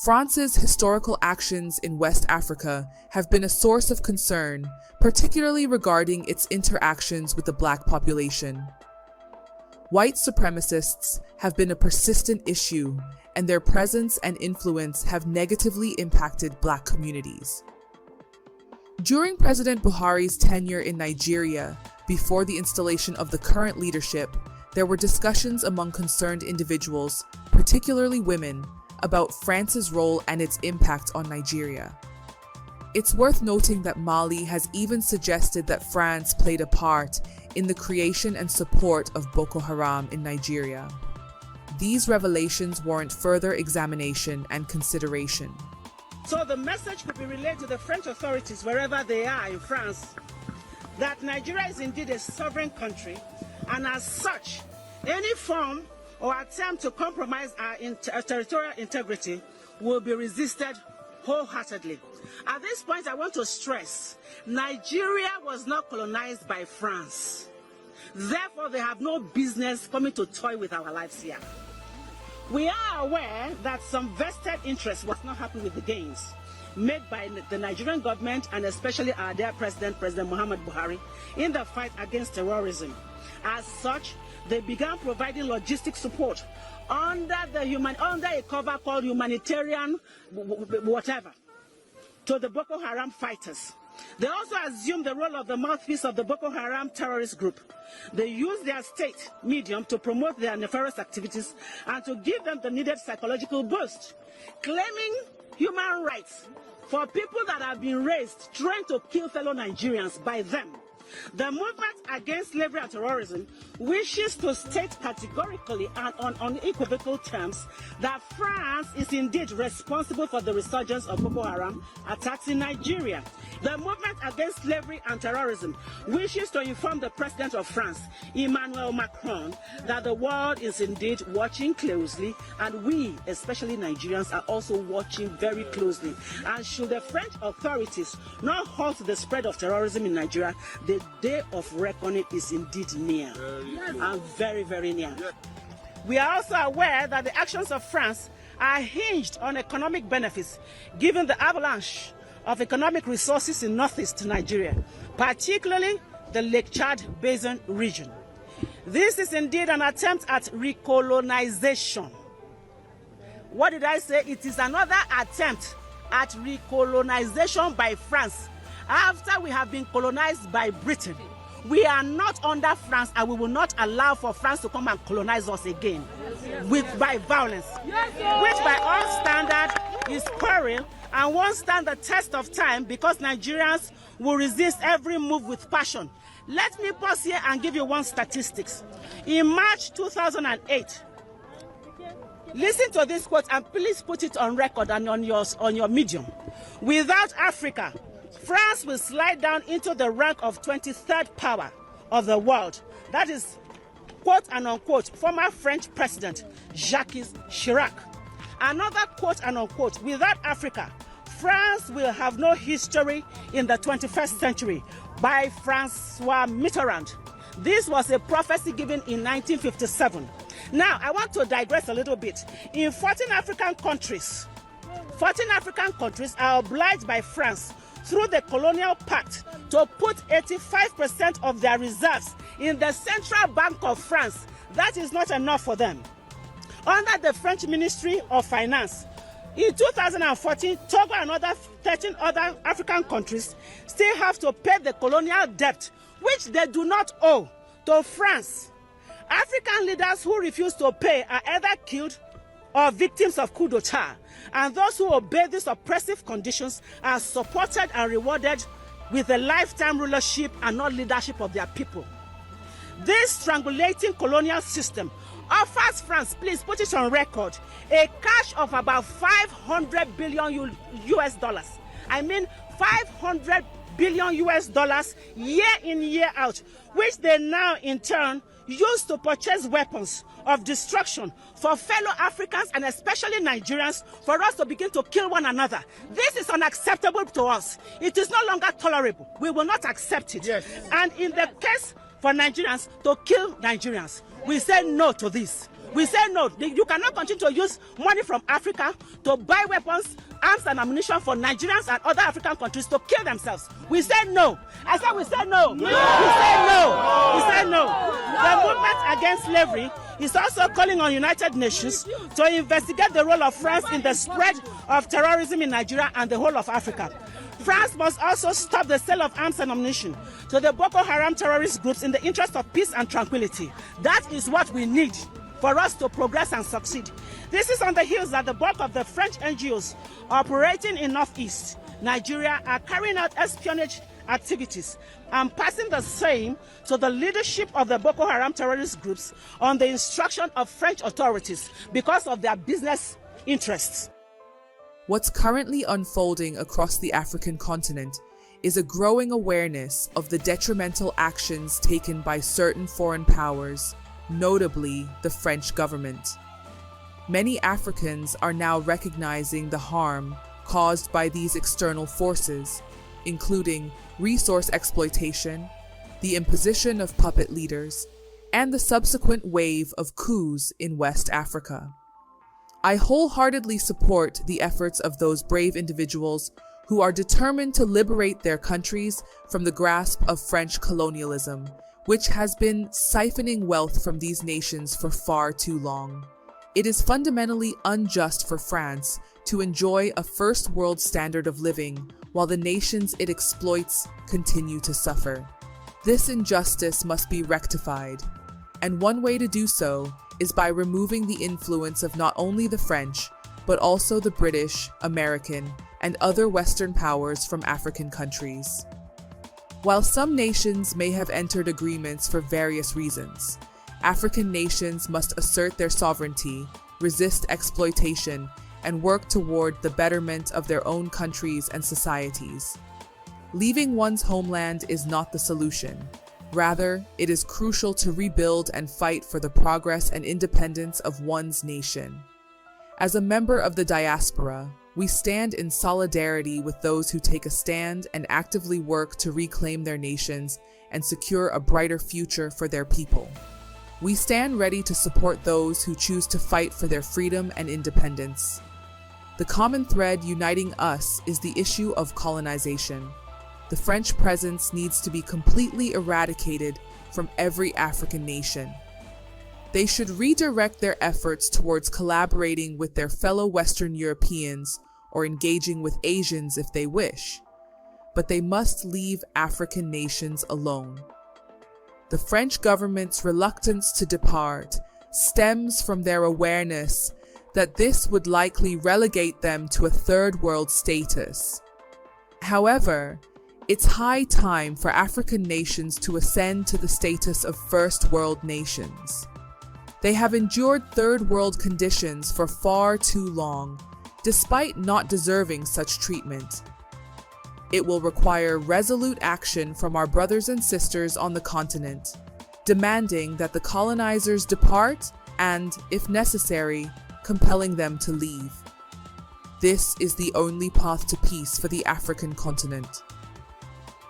France's historical actions in West Africa have been a source of concern, particularly regarding its interactions with the Black population. White supremacists have been a persistent issue, and their presence and influence have negatively impacted Black communities. During President Buhari's tenure in Nigeria, before the installation of the current leadership, there were discussions among concerned individuals, particularly women, about France's role and its impact on Nigeria. It's worth noting that Mali has even suggested that France played a part in the creation and support of Boko Haram in Nigeria. These revelations warrant further examination and consideration. So the message could be relayed to the French authorities wherever they are in France that Nigeria is indeed a sovereign country, and as such, any form or attempt to compromise our territorial integrity will be resisted wholeheartedly. At this point, I want to stress, Nigeria was not colonized by France. Therefore, they have no business coming to toy with our lives here. We are aware that some vested interest was not happy with the gains made by the Nigerian government and especially our dear President Muhammad Buhari in the fight against terrorism. As such, they began providing logistic support under a cover called humanitarian whatever to the Boko Haram fighters. They also assumed the role of the mouthpiece of the Boko Haram terrorist group. They used their state medium to promote their nefarious activities and to give them the needed psychological boost, claiming human rights for people that have been raised, trained to kill fellow Nigerians by them. The movement against slavery and terrorism wishes to state categorically and on unequivocal terms that France is indeed responsible for the resurgence of Boko Haram attacks in Nigeria. The movement against slavery and terrorism wishes to inform the President of France, Emmanuel Macron, that the world is indeed watching closely, and we, especially Nigerians, are also watching very closely. And should the French authorities not halt the spread of terrorism in Nigeria, the day of reckoning is indeed near, and very, very near. We are also aware that the actions of France are hinged on economic benefits, given the avalanche of economic resources in northeast Nigeria, particularly the Lake Chad Basin region. This is indeed an attempt at recolonization. What did I say? It is another attempt at recolonization by France after we have been colonized by Britain. We are not under France, and we will not allow for France to come and colonize us again by violence, which by all standards is quarrel and won't stand the test of time because Nigerians will resist every move with passion. Let me pause here and give you one statistics. In March 2008, listen to this quote and please put it on record and on your medium. Without Africa, France will slide down into the rank of 23rd power of the world. That is, quote and unquote, former French President Jacques Chirac. Another quote and unquote, without Africa, France will have no history in the 21st century, by François Mitterrand. This was a prophecy given in 1957. Now, I want to digress a little bit. In 14 African countries are obliged by France through the colonial pact to put 85% of their reserves in the Central Bank of France. That is not enough for them. Under the French Ministry of Finance, in 2014, Togo and 13 other African countries still have to pay the colonial debt, which they do not owe, to France. African leaders who refuse to pay are either killed or victims of coup d'etat, and those who obey these oppressive conditions are supported and rewarded with a lifetime rulership and not leadership of their people. This strangulating colonial system offers France, please put it on record, a cash of about 500 billion US dollars. I mean 500 billion US dollars year in, year out, which they now in turn use to purchase weapons of destruction for fellow Africans and especially Nigerians, for us to begin to kill one another. This is unacceptable to us. It is no longer tolerable. We will not accept it. Yes. And in the case for Nigerians to kill Nigerians, we say no to this. We say no. You cannot continue to use money from Africa to buy weapons, arms and ammunition for Nigerians and other African countries to kill themselves. We say no. I said we say no. No. We say no. We say no. The movement against slavery is also calling on United Nations to investigate the role of France in the spread of terrorism in Nigeria and the whole of Africa. France must also stop the sale of arms and ammunition to the Boko Haram terrorist groups in the interest of peace and tranquility. That is what we need for us to progress and succeed. This is on the heels that the bulk of the French NGOs operating in Northeast Nigeria are carrying out espionage activities and passing the same to the leadership of the Boko Haram terrorist groups on the instruction of French authorities because of their business interests. What's currently unfolding across the African continent is a growing awareness of the detrimental actions taken by certain foreign powers, notably the French government. Many Africans are now recognizing the harm caused by these external forces, including resource exploitation, the imposition of puppet leaders, and the subsequent wave of coups in West Africa. I wholeheartedly support the efforts of those brave individuals who are determined to liberate their countries from the grasp of French colonialism, which has been siphoning wealth from these nations for far too long. It is fundamentally unjust for France to enjoy a first world standard of living while the nations it exploits continue to suffer. This injustice must be rectified, and one way to do so is by removing the influence of not only the French, but also the British, American, and other Western powers from African countries. While some nations may have entered agreements for various reasons, African nations must assert their sovereignty, resist exploitation, and work toward the betterment of their own countries and societies. Leaving one's homeland is not the solution. Rather, it is crucial to rebuild and fight for the progress and independence of one's nation. As a member of the diaspora, we stand in solidarity with those who take a stand and actively work to reclaim their nations and secure a brighter future for their people. We stand ready to support those who choose to fight for their freedom and independence. The common thread uniting us is the issue of colonization. The French presence needs to be completely eradicated from every African nation. They should redirect their efforts towards collaborating with their fellow Western Europeans or engaging with Asians if they wish. But they must leave African nations alone. The French government's reluctance to depart stems from their awareness that this would likely relegate them to a third world status. However, it's high time for African nations to ascend to the status of first world nations. They have endured third world conditions for far too long, despite not deserving such treatment. It will require resolute action from our brothers and sisters on the continent, demanding that the colonizers depart and, if necessary, compelling them to leave. This is the only path to peace for the African continent.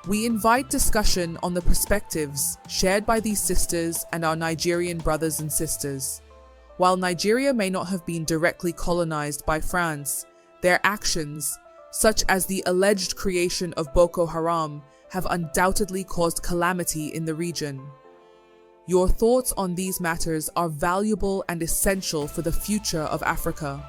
We invite discussion on the perspectives shared by these sisters and our Nigerian brothers and sisters. While Nigeria may not have been directly colonized by France, their actions, such as the alleged creation of Boko Haram, have undoubtedly caused calamity in the region. Your thoughts on these matters are valuable and essential for the future of Africa.